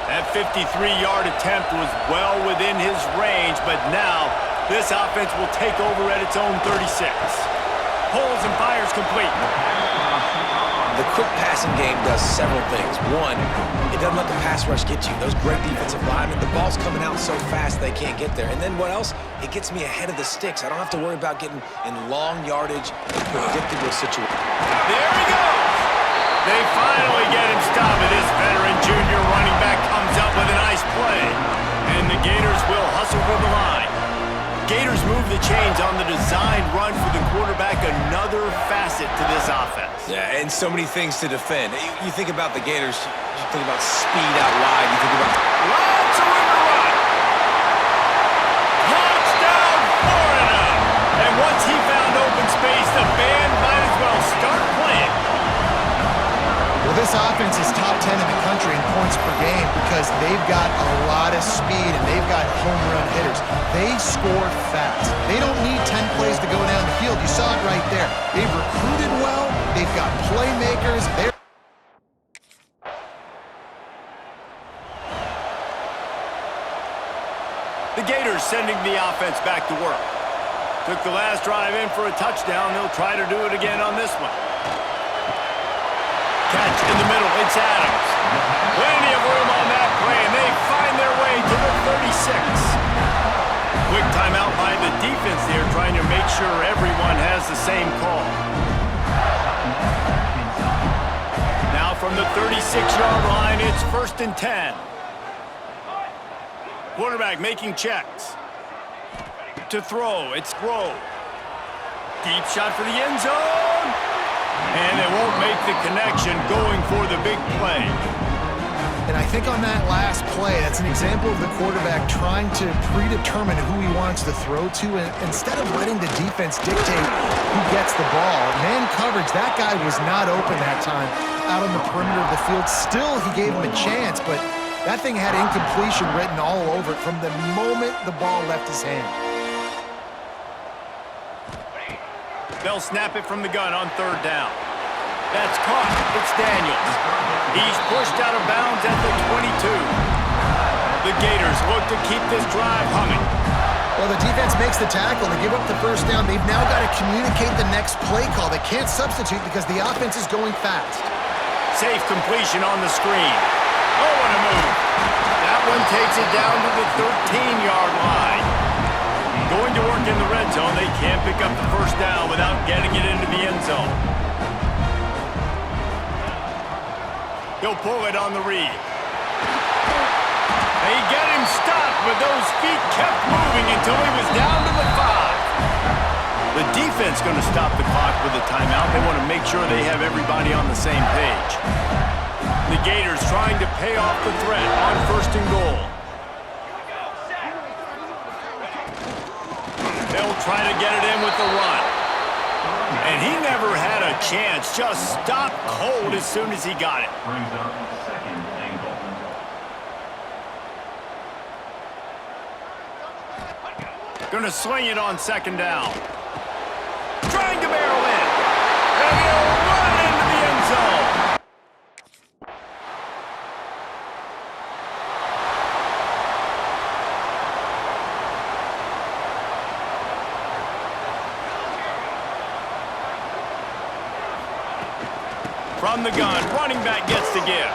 That 53-yard attempt was well within his range, but now this offense will take over at its own 36. Pulls and fires complete. The quick passing game does several things. One, it doesn't let the pass rush get you. Those great defensive linemen, the ball's coming out so fast they can't get there. And then what else? It gets me ahead of the sticks. I don't have to worry about getting in long yardage, predictable situations. There he goes! They finally get him stopped. This veteran junior running back comes up with a nice play. And the Gators will hustle for the line. Gators move the chains on the design run for the quarterback, another facet to this offense. Yeah, and so many things to defend. You think about the Gators, you think about speed out wide, you think about... Lots of room to run. Touchdown, Florida! And once he found open space, the band might as well start playing. Well, this offense is top 10 in the country in points per game because they've got a lot of speed and they've got home run hitters. They score fast. They don't need 10 plays to go down the field. You saw it right there. They've recruited well. They've got playmakers. The Gators sending the offense back to work. Took the last drive in for a touchdown. They'll try to do it again on this one. Catch in the middle, it's Adams. Plenty of room on that play, and they find their way to the 36. Quick timeout by the defense there, trying to make sure everyone has the same call. Now from the 36-yard line, it's 1st and 10. Quarterback making checks. To throw, it's Grove. Deep shot for the end zone. And they won't make the connection going for the big play. And I think on that last play, that's an example of the quarterback trying to predetermine who he wants to throw to, and instead of letting the defense dictate who gets the ball. Man coverage, that guy was not open that time out on the perimeter of the field. Still, he gave him a chance, but that thing had incompletion written all over it from the moment the ball left his hand. They'll snap it from the gun on 3rd down. That's caught. It's Daniels. He's pushed out of bounds at the 22. The Gators look to keep this drive humming. Well, the defense makes the tackle. They give up the 1st down. They've now got to communicate the next play call. They can't substitute because the offense is going fast. Safe completion on the screen. Oh, what a move. That one takes it down to the 13-yard line. Going to work in the red zone, they can't pick up the 1st down without getting it into the end zone. He'll pull it on the read. They get him stopped, but those feet kept moving until he was down to the 5. The defense going to stop the clock with a timeout. They want to make sure they have everybody on the same page. The Gators trying to pay off the threat on 1st and goal. They'll try to get it in with the run. And he never had a chance. Just stopped cold as soon as he got it. Gonna sling it on 2nd down. Trying to barrel in. And he'll run into the end zone. From the gun, running back gets the give.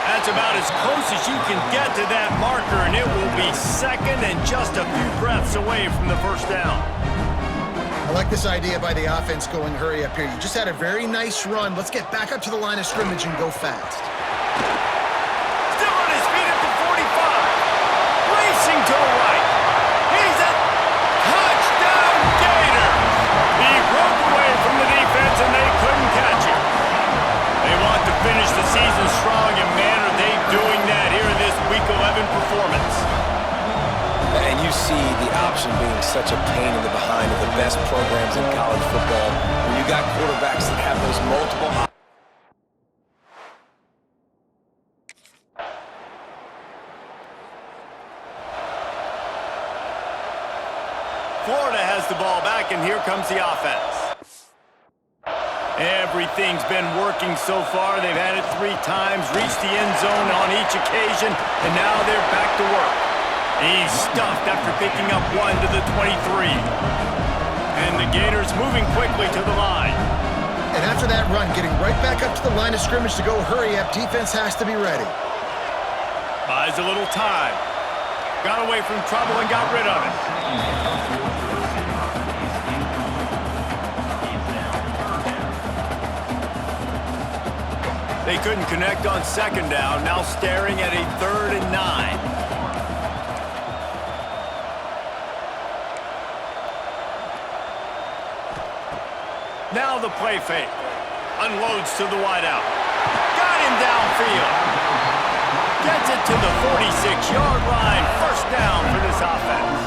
That's about as close as you can get to that marker, and it will be 2nd and just a few breaths away from the 1st down. I like this idea by the offense going hurry up here. You just had a very nice run. Let's get back up to the line of scrimmage and go fast. Still on his feet at the 45. Racing to the right. He's a touchdown Gator. He broke away from the defense, and they couldn't catch him. They want to finish the season strong, and man, are they doing that here in this Week 11 performance. And you see the option being such a pain in the behind of the best programs in college football. When you got quarterbacks that have those multiple options. Florida has the ball back, and here comes the offense. Everything's been working so far. They've had it 3 times, reached the end zone on each occasion, and now they're back to work. He's stuffed after picking up 1 to the 23. And the Gators moving quickly to the line. And after that run, getting right back up to the line of scrimmage to go hurry up, defense has to be ready. Buys a little time. Got away from trouble and got rid of it. They couldn't connect on second down, now staring at a 3rd and 9. Now the play fake. Unloads to the wideout. Got him downfield. Gets it to the 46-yard line. First down for this offense.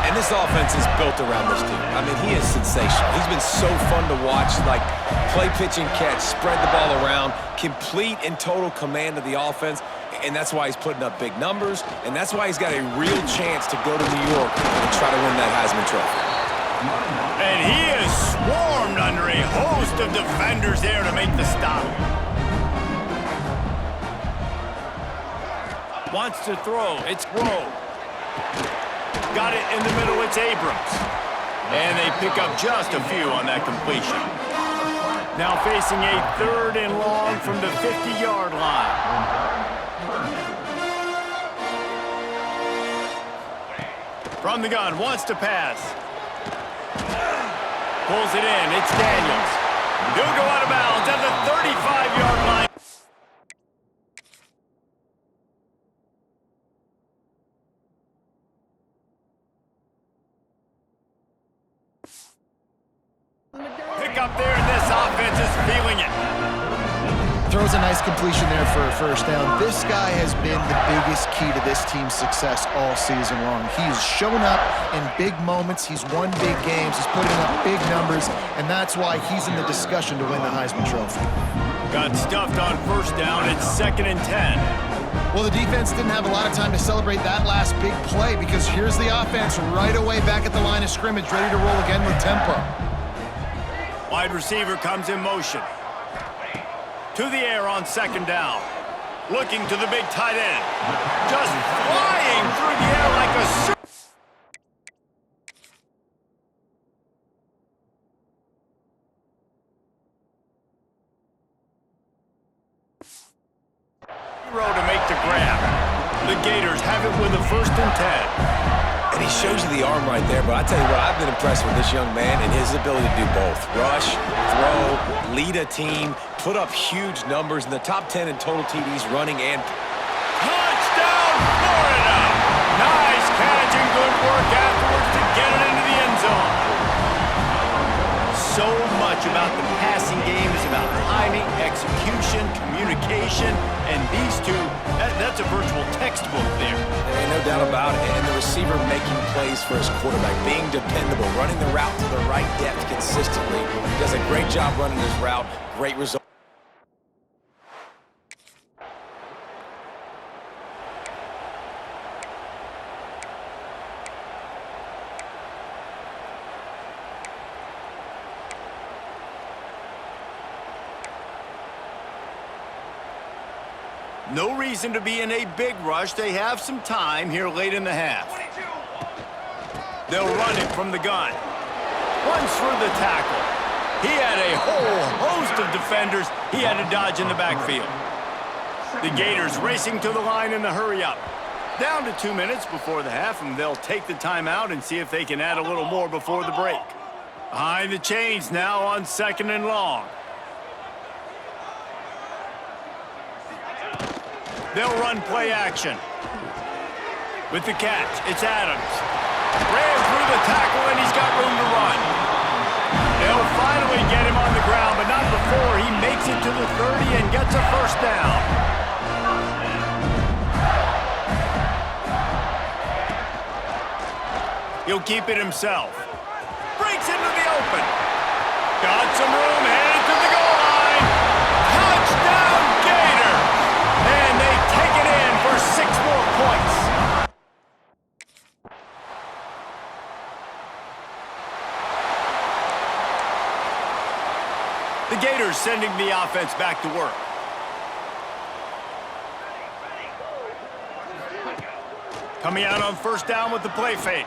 And this offense is built around this dude. I mean, he is sensational. He's been so fun to watch, like play, pitch, and catch, spread the ball around, complete and total command of the offense, and that's why he's putting up big numbers, and that's why he's got a real chance to go to New York and try to win that Heisman Trophy. And he is swarmed under a host of defenders there to make the stop. Wants to throw. It's Rowe. Got it in the middle. It's Abrams. And they pick up just a few on that completion. Now facing a 3rd and long from the 50-yard line. From the gun. Wants to pass. Pulls it in. It's Daniels. He'll go out of bounds at the 35-yard line. Pick up there, and this offense is feeling it. Throws a nice completion there for a first down. This guy has been the biggest key to this team's success all season long. He's shown up in big moments. He's won big games. He's putting up big numbers, and that's why he's in the discussion to win the Heisman Trophy. Got stuffed on first down. It's 2nd and 10. Well, the defense didn't have a lot of time to celebrate that last big play because here's the offense right away back at the line of scrimmage, ready to roll again with tempo. Wide receiver comes in motion. To the air on 2nd down. Looking to the big tight end. Just flying through the air like a... Row to make the grab. The Gators have it with a 1st and 10. And he shows you the arm right there, but I tell you what, I've been impressed with this young man and his ability to do both. Rush, throw, lead a team, put up huge numbers in the top 10 in total TDs running and... Touchdown, Florida! Nice catch and good work afterwards to get it into the end zone. So much about the passing game is about timing, execution, communication, and these two, that's a virtual textbook there. There ain't no doubt about it. And the receiver making plays for his quarterback, being dependable, running the route to the right depth consistently. Does a great job running his route. Great result. No reason to be in a big rush. They have some time here late in the half. They'll run it from the gun. Runs through the tackle. He had a whole host of defenders he had to dodge in the backfield. The Gators racing to the line in the hurry-up. Down to 2 minutes before the half, and they'll take the timeout and see if they can add a little more before the break. Behind the chains now on 2nd and long. They'll run play action. With the catch, it's Adams. Ran through the tackle, and he's got room to run. They'll finally get him on the ground, but not before he makes it to the 30 and gets a first down. He'll keep it himself. Breaks into the open. Got some room, headed to the goal line. Touchdown, Gators! And they take it in for 6 more points. The Gators sending the offense back to work. Coming out on first down with the play fake.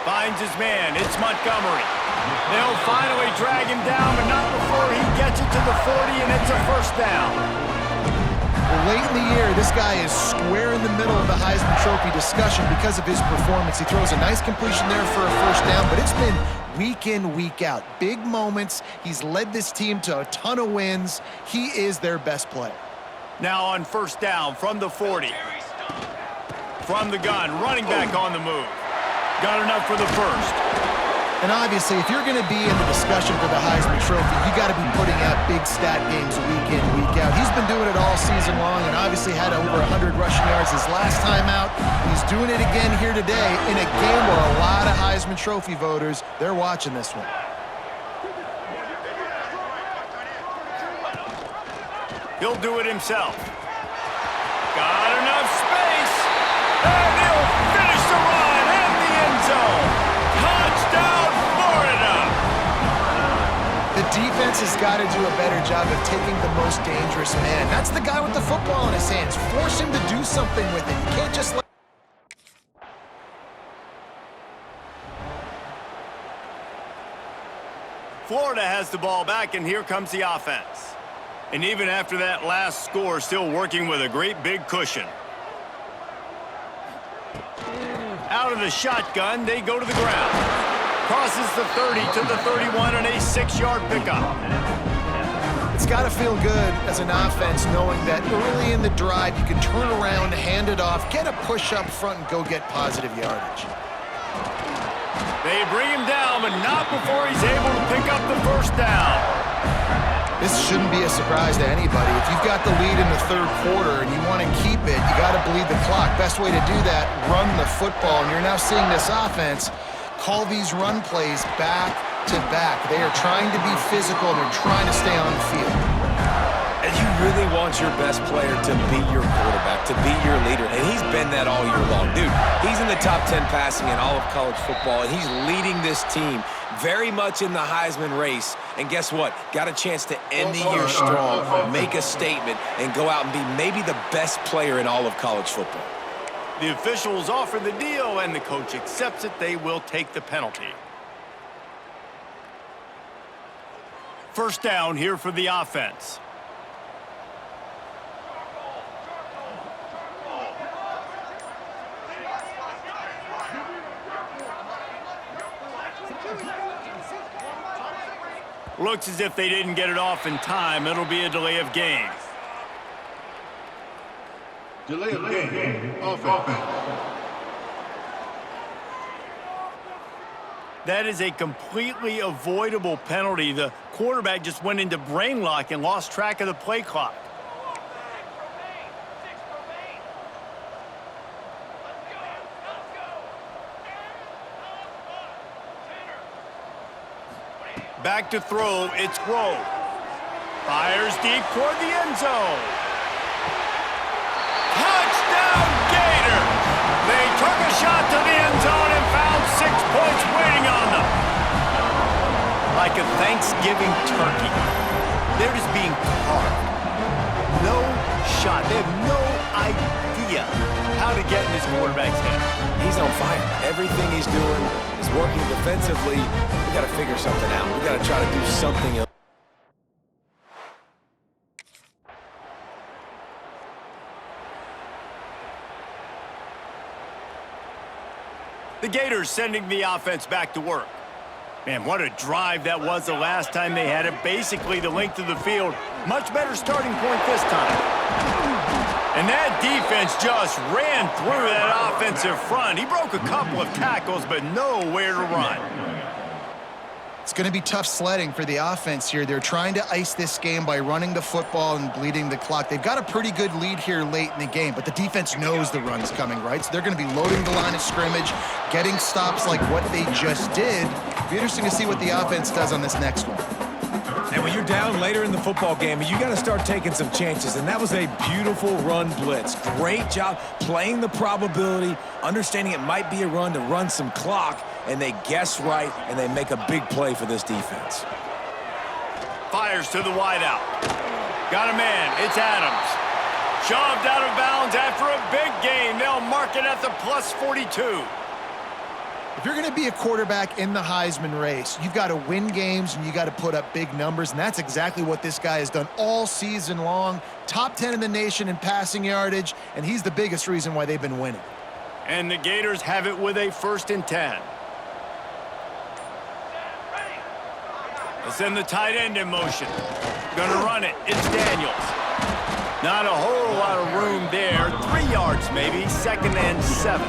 Finds his man. It's Montgomery. They'll finally drag him down, but not before he gets it to the 40, and it's a first down. Well, late in the year, this guy is square in the middle of the Heisman Trophy discussion because of his performance. He throws a nice completion there for a first down, but it's been week in, week out. Big moments. He's led this team to a ton of wins. He is their best player. Now on first down from the 40. From the gun, running back on the move. Got enough for the first. And obviously, if you're going to be in the discussion for the Heisman Trophy, you got to be putting out big stat games week in, week out. He's been doing it all season long and obviously had over 100 rushing yards his last time out. He's doing it again here today in a game where a lot of Heisman Trophy voters, they're watching this one. He'll do it himself. Got enough space. And he'll finish the run in the end zone. Touchdown, Florida! The defense has got to do a better job of taking the most dangerous man. That's the guy with the football in his hands. Force him to do something with it. You can't just let... Florida has the ball back, and here comes the offense. And even after that last score, still working with a great big cushion. Out of the shotgun, they go to the ground. Crosses the 30 to the 31 and a 6-yard pickup. It's got to feel good as an offense knowing that early in the drive you can turn around, hand it off, get a push up front, and go get positive yardage. They bring him down, but not before he's able to pick up the first down. This shouldn't be a surprise to anybody. If you've got the lead in the third quarter and you want to keep it, you got to bleed the clock. Best way to do that, run the football. And you're now seeing this offense call these run plays back to back. They are trying to be physical and they're trying to stay on the field. And you really want your best player to be your quarterback, to be your leader. And he's been that all year long. Dude, he's in the top 10 passing in all of college football, and he's leading this team very much in the Heisman race. And guess what? Got a chance to end the year strong, make a statement, and go out and be maybe the best player in all of college football. The officials offer the deal, and the coach accepts it. They will take the penalty. First down here for the offense. Looks as if they didn't get it off in time. It'll be a delay of game. Delay of game. Offense. That is a completely avoidable penalty. The quarterback just went into brain lock and lost track of the play clock. Back to throw, it's Grove. Fires deep toward the end zone. Touchdown, Gators! They took a shot to the end zone and found 6 points waiting on them. Like a Thanksgiving turkey. They're just being carved. No shot. They have no idea how to get in this quarterback's head. He's on fire. Everything he's doing is working defensively. We got to figure something out. We got to try to do something else. The Gators sending the offense back to work. Man, what a drive that was the last time they had it. Basically the length of the field. Much better starting point this time. And that defense just ran through that offensive front. He broke a couple of tackles, but nowhere to run. It's going to be tough sledding for the offense here. They're trying to ice this game by running the football and bleeding the clock. They've got a pretty good lead here late in the game, but the defense knows the run's coming, right? So they're going to be loading the line of scrimmage, getting stops like what they just did. It'll be interesting to see what the offense does on this next one. And when you're down later in the football game, you got to start taking some chances. And that was a beautiful run blitz. Great job playing the probability, understanding it might be a run to run some clock, and they guess right, and they make a big play for this defense. Fires to the wideout. Got a man. It's Adams. Shoved out of bounds after a big gain. They'll mark it at the +42. If you're going to be a quarterback in the Heisman race, you've got to win games and you got to put up big numbers, and that's exactly what this guy has done all season long. Top 10 in the nation in passing yardage, and he's the biggest reason why they've been winning. And the Gators have it with a 1st and 10. They send the tight end in motion. Gonna run it. It's Daniels. Not a whole lot of room there. 3 yards maybe. 2nd and 7.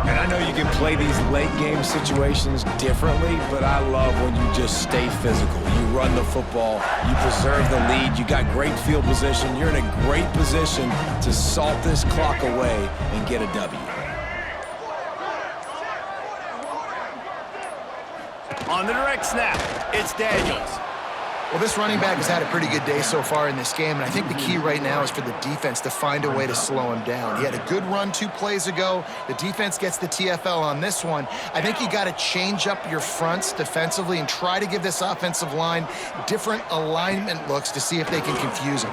And I know you can play these late game situations differently, but I love when you just stay physical. You run the football, you preserve the lead, you got great field position, you're in a great position to salt this clock away and get a W. On the direct snap, it's Daniels. Well, this running back has had a pretty good day so far in this game, and I think the key right now is for the defense to find a way to slow him down. He had a good run 2 plays ago. The defense gets the TFL on this one. I think you got to change up your fronts defensively and try to give this offensive line different alignment looks to see if they can confuse him.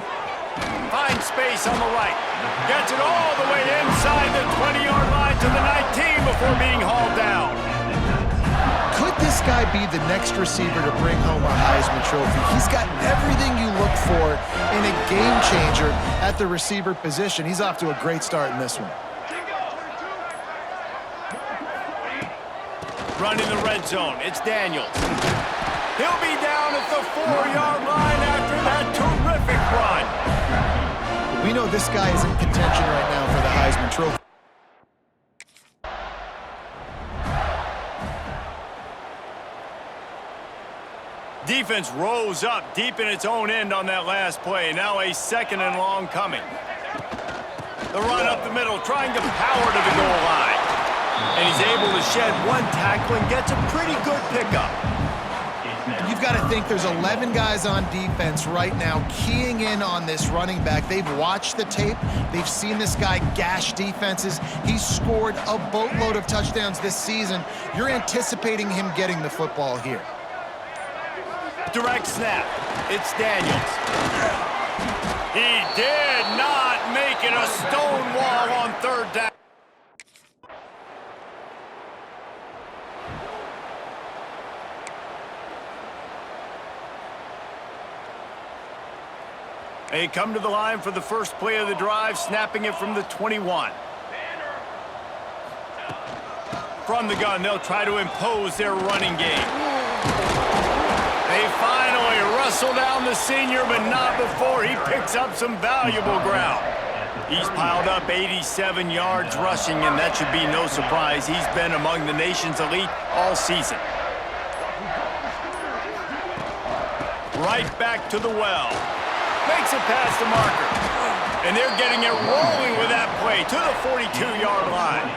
Finds space on the right. Gets it all the way inside the 20-yard line to the 19 before being hauled down. Could this guy be the next receiver to bring home a Heisman Trophy? He's got everything you look for in a game changer at the receiver position. He's off to a great start in this one. Running the red zone, it's Daniels. He'll be down at the 4-yard line after that terrific run. We know this guy is in contention right now for the Heisman Trophy. Defense rose up deep in its own end on that last play. Now a 2nd and long coming. The run up the middle, trying to power to the goal line. And he's able to shed 1 tackle and gets a pretty good pickup. You've got to think there's 11 guys on defense right now keying in on this running back. They've watched the tape. They've seen this guy gash defenses. He's scored a boatload of touchdowns this season. You're anticipating him getting the football here. Direct snap. It's Daniels. He did not make it a stone wall on 3rd down. They come to the line for the first play of the drive, snapping it from the 21. From the gun, they'll try to impose their running game. They finally wrestle down the senior, but not before he picks up some valuable ground. He's piled up 87 yards rushing, and that should be no surprise. He's been among the nation's elite all season. Right back to the well. Makes it past the marker. And they're getting it rolling with that play to the 42-yard line.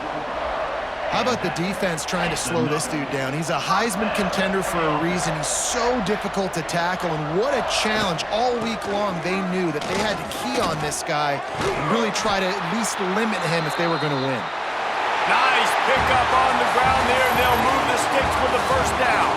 How about the defense trying to slow this dude down? He's a Heisman contender for a reason. He's so difficult to tackle, and what a challenge. All week long, they knew that they had to key on this guy and really try to at least limit him if they were going to win. Nice pickup on the ground there, and they'll move the sticks for the 1st down.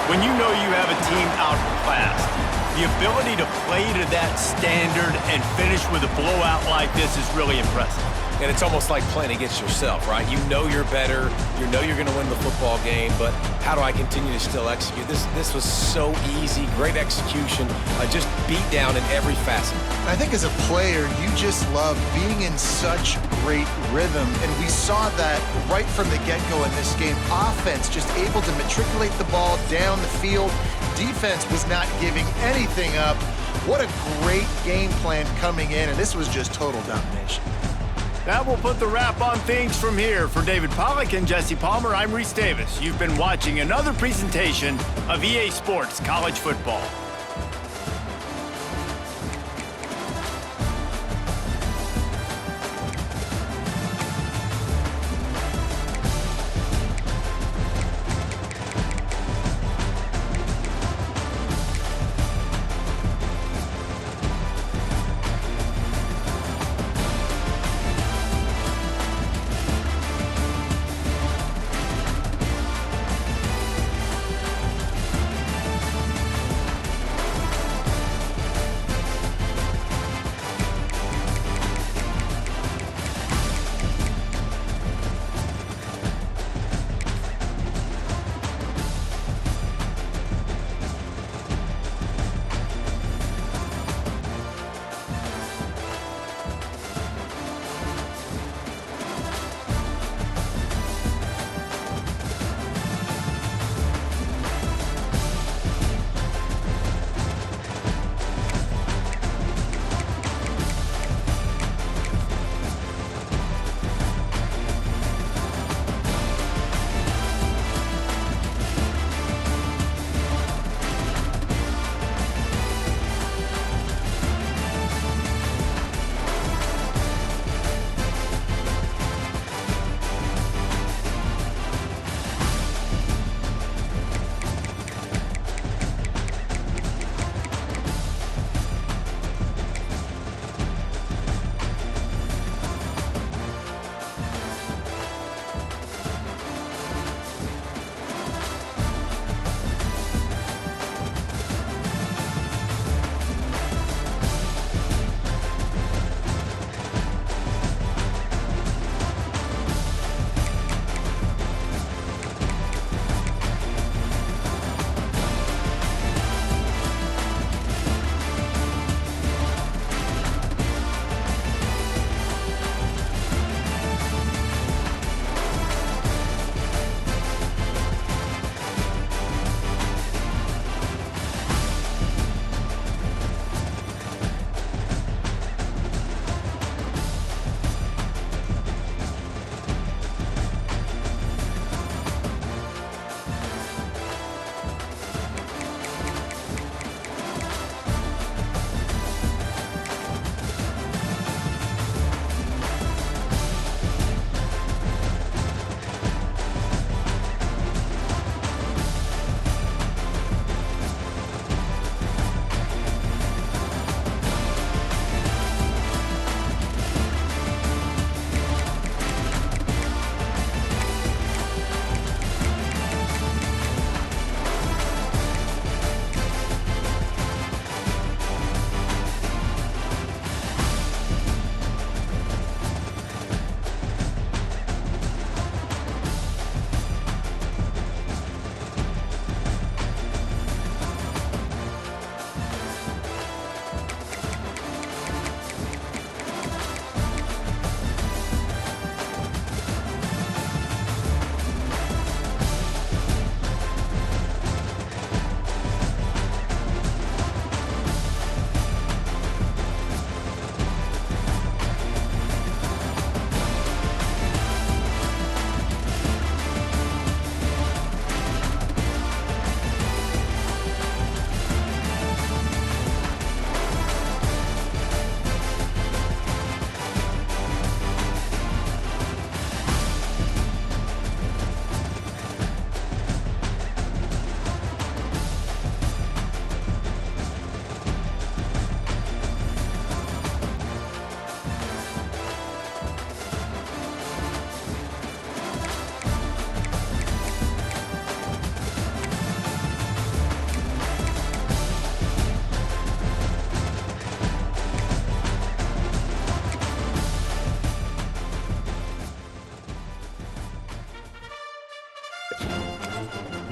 When you know you have a team outclassed, the ability to play to that standard and finish with a blowout like this is really impressive. And it's almost like playing against yourself, right? You know you're better, you know you're going to win the football game, but how do I continue to still execute? This was so easy, great execution, just beat down in every facet. I think as a player, you just love being in such great rhythm, and we saw that right from the get-go in this game. Offense just able to matriculate the ball down the field. Defense was not giving anything up. What a great game plan coming in, and this was just total domination. That will put the wrap on things from here. For David Pollack and Jesse Palmer, I'm Reese Davis. You've been watching another presentation of EA Sports College Football. game.